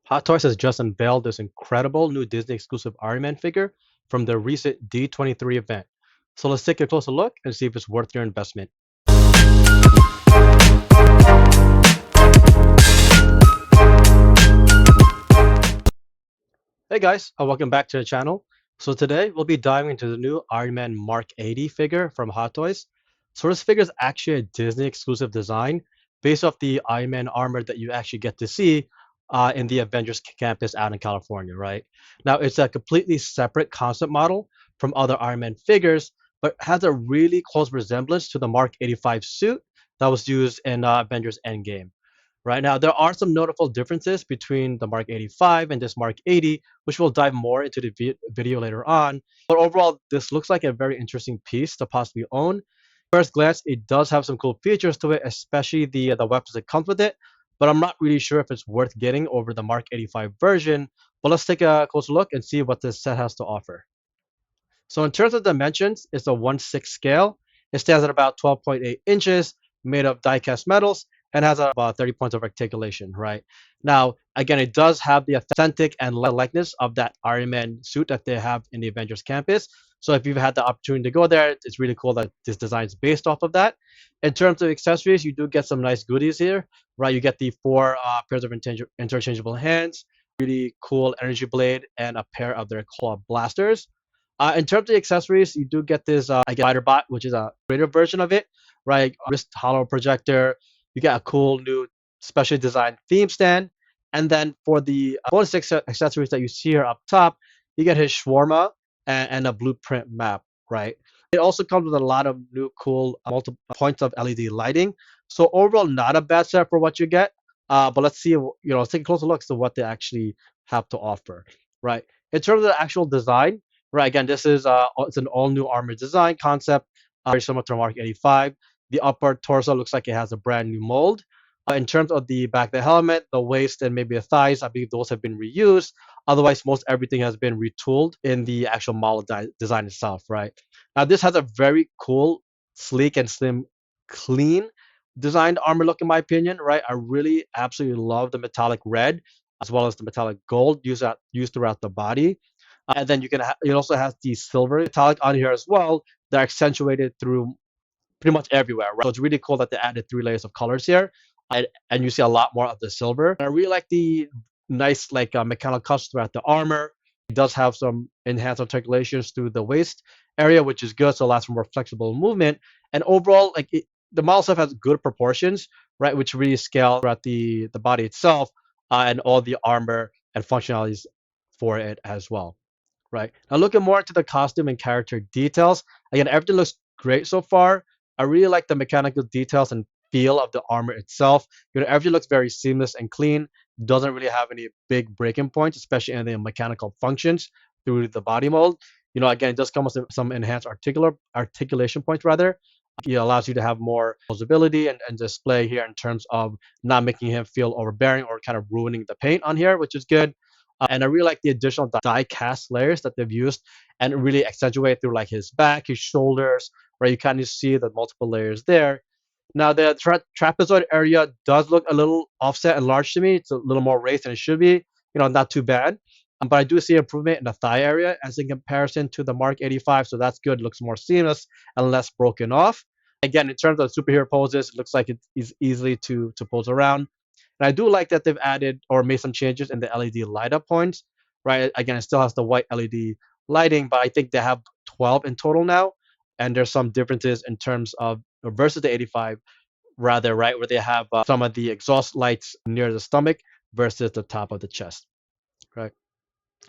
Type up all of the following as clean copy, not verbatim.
Hot Toys has just unveiled this incredible new Disney exclusive Iron Man figure from their recent D23 event. So let's take a closer look and see if it's worth your investment. Hey guys, welcome back to the channel. So today we'll be diving into the new Iron Man Mark 80 figure from Hot Toys. So this figure is actually a Disney exclusive design based off the Iron Man armor that you actually get to see in the Avengers Campus out in California, right? Now it's a completely separate concept model from other Iron Man figures, but has a really close resemblance to the Mark 85 suit that was used in Avengers Endgame. Right now, there are some notable differences between the Mark 85 and this Mark 80, which we'll dive more into the video later on. But overall, this looks like a very interesting piece to possibly own. First glance, it does have some cool features to it, especially the weapons that comes with it. But I'm not really sure if it's worth getting over the Mark 85 version. But let's take a closer look and see what this set has to offer. So in terms of dimensions, it's a 1/6 scale. It stands at about 12.8 inches, made of die-cast metals, and has about 30 points of articulation, right? Now, again, it does have the authentic and likeness of that Iron Man suit that they have in the Avengers Campus. So if you've had the opportunity to go there, it's really cool that this design is based off of that. In terms of accessories, you do get some nice goodies here, right? You get the four pairs of interchangeable hands, really cool energy blade, and a pair of their claw blasters. In terms of the accessories, you do get this, I guess, spider bot, which is a greater version of it, right? Wrist hollow projector. You get a cool new specially designed theme stand. And then for the bonus accessories that you see here up top, you get his shawarma and a blueprint map, right? It also comes with a lot of new cool multiple points of LED lighting. So overall, not a bad set for what you get. But let's see, let's take a closer look to what they actually have to offer, right? In terms of the actual design, right, again, this is it's an all new armor design concept, very similar to Mark 85. The upper torso looks like it has a brand new mold. In terms of the back of the helmet, the waist, and maybe the thighs, I believe those have been reused. Otherwise, most everything has been retooled in the actual model design itself, right? Now, this has a very cool, sleek, and slim, clean designed armor look, in my opinion, right? I really absolutely love the metallic red as well as the metallic gold used throughout the body. And then it also has the silver metallic on here as well. They're accentuated through pretty much everywhere, right? So it's really cool that they added three layers of colors here, and you see a lot more of the silver. I really like the nice mechanical cuts throughout the armor. It does have some enhanced articulations through the waist area, which is good, so it allows for more flexible movement. And overall, the model stuff has good proportions, right, which really scale throughout the body itself, and all the armor and functionalities for it as well. Right. Now looking more into the costume and character details, again, everything looks great so far. I really like the mechanical details and feel of the armor itself. Everything looks very seamless and clean. Doesn't really have any big breaking points, especially in the mechanical functions through the body mold. Again, it does come with some enhanced articulation points rather. It allows you to have more posability and display here in terms of not making him feel overbearing or kind of ruining the paint on here, which is good. And I really like the additional die cast layers that they've used and really accentuate through like his back, his shoulders, where you kind of see the multiple layers there. Now the trapezoid area does look a little offset and large to me. It's a little more raised than it should be. Not too bad. But I do see improvement in the thigh area as in comparison to the Mark 85, so that's good. It looks more seamless and less broken off. Again, in terms of superhero poses, it looks like it is easily to pose around. And I do like that they've added or made some changes in the LED light up points, right? Again, it still has the white LED lighting, but I think they have 12 in total now. And there's some differences in terms of versus the 85, rather, right? Where they have some of the exhaust lights near the stomach versus the top of the chest, right?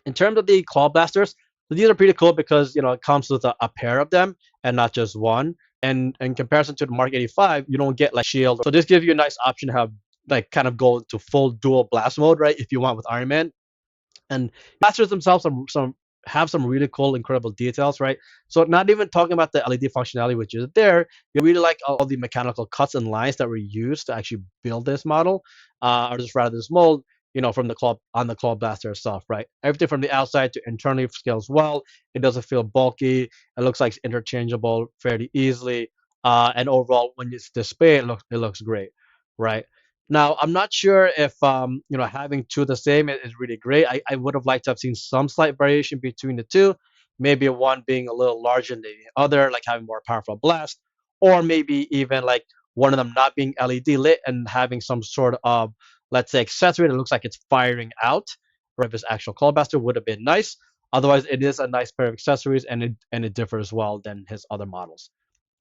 In terms of the claw blasters, so these are pretty cool because it comes with a pair of them and not just one. And in comparison to the Mark 85, you don't get like shield. So this gives you a nice option to have like kind of go into full dual blast mode, right? If you want with Iron Man. And blasters themselves some have some really cool, incredible details, right? So not even talking about the LED functionality, which is there, you really like all the mechanical cuts and lines that were used to actually build this model, or just rather this mold, from the claw blaster itself, right? Everything from the outside to internally scales well. It doesn't feel bulky. It looks like it's interchangeable fairly easily. And overall, when it's displayed, it looks great, right? Now, I'm not sure if having two the same is really great. I would have liked to have seen some slight variation between the two, maybe one being a little larger than the other, like having more powerful blast, or maybe even like one of them not being LED lit and having some sort of, let's say, accessory that looks like it's firing out. Or if it's actual claw blaster would have been nice. Otherwise, it is a nice pair of accessories, and it differs well than his other models,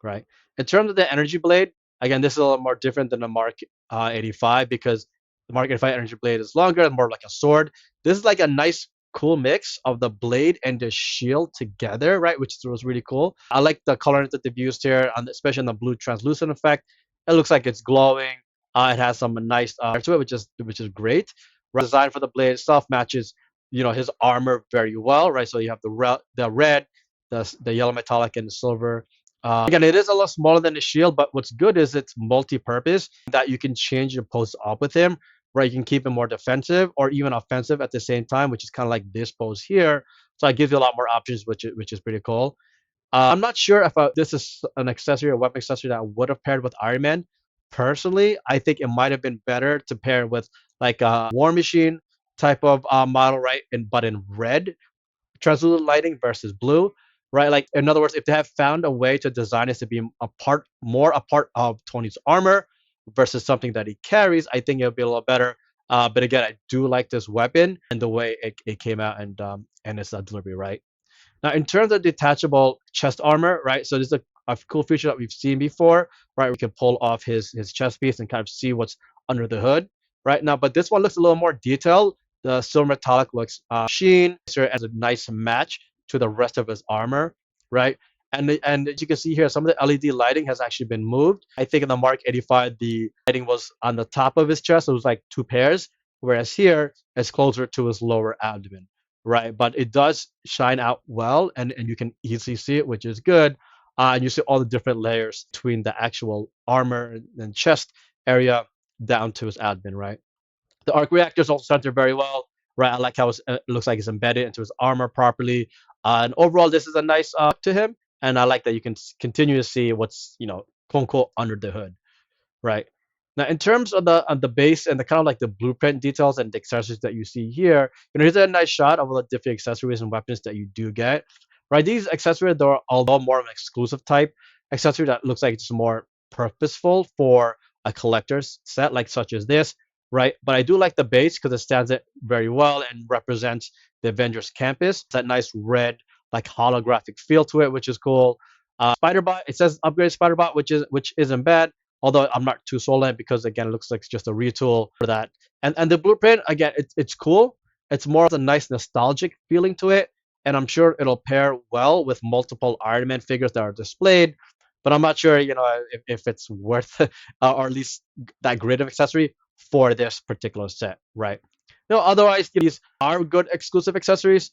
right? In terms of the energy blade, again, this is a little more different than the Mark 85 because the Mark 85 energy blade is longer and more like a sword. This is like a nice, cool mix of the blade and the shield together, right? Which was really cool. I like the color that they've used here, especially on the blue translucent effect. It looks like it's glowing. It has some nice to it, which is great. Right? Design for the blade itself matches, his armor very well, right? So you have the red, the yellow metallic, and the silver. Again, it is a little smaller than the shield, but what's good is it's multi-purpose that you can change your pose up with him, right? You can keep him more defensive or even offensive at the same time, which is kind of like this pose here. So it gives you a lot more options, which is pretty cool. I'm not sure if this is an accessory or weapon accessory that I would have paired with Iron Man. Personally, I think it might have been better to pair with like a War Machine type of model, right? But in red, translucent lighting versus blue, right? Like in other words, if they have found a way to design this to be more a part of Tony's armor versus something that he carries, I think it'll be a little better. But again, I do like this weapon and the way it came out and its delivery, right? Now, in terms of detachable chest armor, right? So this is a cool feature that we've seen before, right? We can pull off his chest piece and kind of see what's under the hood, right? Now, but this one looks a little more detailed. The silver metallic looks sheen, so as a nice match to the rest of his armor, right? And as you can see here, some of the LED lighting has actually been moved. I think in the Mark 85, the lighting was on the top of his chest. It was like two pairs, whereas here it's closer to his lower abdomen, right? But it does shine out well, and you can easily see it, which is good. And you see all the different layers between the actual armor and chest area down to his abdomen, right? The arc reactors also center very well, right? I like how it looks like it's embedded into his armor properly. And overall, this is a nice to him, and I like that you can continue to see what's quote unquote under the hood, right? Now, in terms of the base and the kind of like the blueprint details and the accessories that you see here, here's a nice shot of all the different accessories and weapons that you do get. Right, these accessories are although more of an exclusive type accessory that looks like it's more purposeful for a collector's set, like such as this, right? But I do like the base because it stands it very well and represents the Avengers Campus. That nice red, like holographic feel to it, which is cool. Spiderbot, it says upgrade Spiderbot, which isn't bad. Although I'm not too sold on it because again, it looks like it's just a retool for that. And the blueprint again, it's cool. It's more of a nice nostalgic feeling to it, and I'm sure it'll pair well with multiple Iron Man figures that are displayed. But I'm not sure, if it's worth or at least that great of accessory for this particular set, right? No, otherwise these are good exclusive accessories.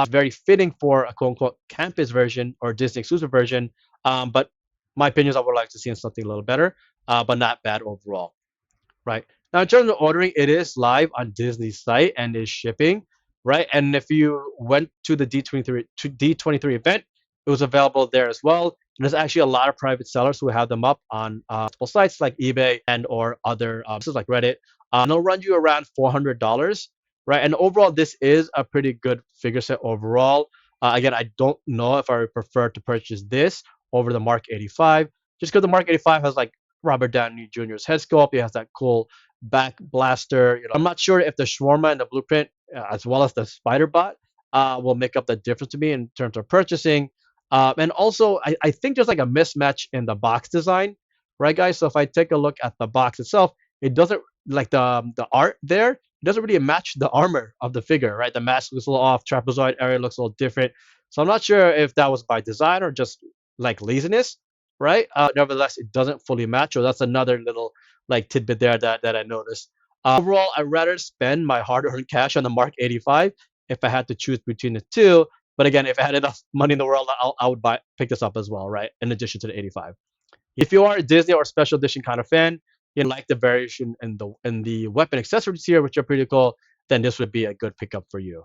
Very fitting for a quote unquote campus version or Disney exclusive version. But my opinion is I would like to see something a little better, but not bad overall, right? Now, in terms of ordering, it is live on Disney's site and is shipping, right? And if you went to the D23 event, it was available there as well. And there's actually a lot of private sellers who have them up on multiple sites like eBay and or other places like Reddit. And they'll run you around $400, right? And overall, this is a pretty good figure set overall. Again, I don't know if I would prefer to purchase this over the Mark 85, just because the Mark 85 has like Robert Downey Jr.'s head sculpt. He has that cool back blaster. I'm not sure if the shawarma and the blueprint, as well as the spider bot, will make up the difference to me in terms of purchasing. And also, I think there's like a mismatch in the box design, right, guys? So if I take a look at the box itself, it doesn't like the art there. It doesn't really match the armor of the figure, right? The mask looks a little off. Trapezoid area looks a little different. So I'm not sure if that was by design or just like laziness, right? Nevertheless, it doesn't fully match. So that's another little like tidbit there that I noticed. Overall, I'd rather spend my hard-earned cash on the Mark 85 if I had to choose between the two. But again, if I had enough money in the world, I would pick this up as well, right? In addition to the 85. If you are a Disney or special edition kind of fan, you like the variation in the weapon accessories here, which are pretty cool, then this would be a good pickup for you,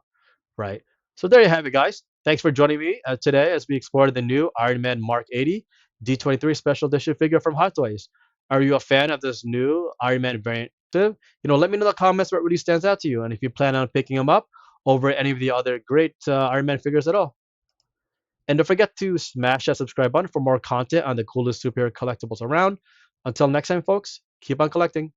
right? So there you have it, guys. Thanks for joining me today as we explore the new Iron Man Mark 80 D23 Special Edition figure from Hot Toys. Are you a fan of this new Iron Man variant exclusive, let me know in the comments what really stands out to you, and if you plan on picking them up over any of the other great Iron Man figures at all. And don't forget to smash that subscribe button for more content on the coolest superhero collectibles around. Until next time, folks, keep on collecting.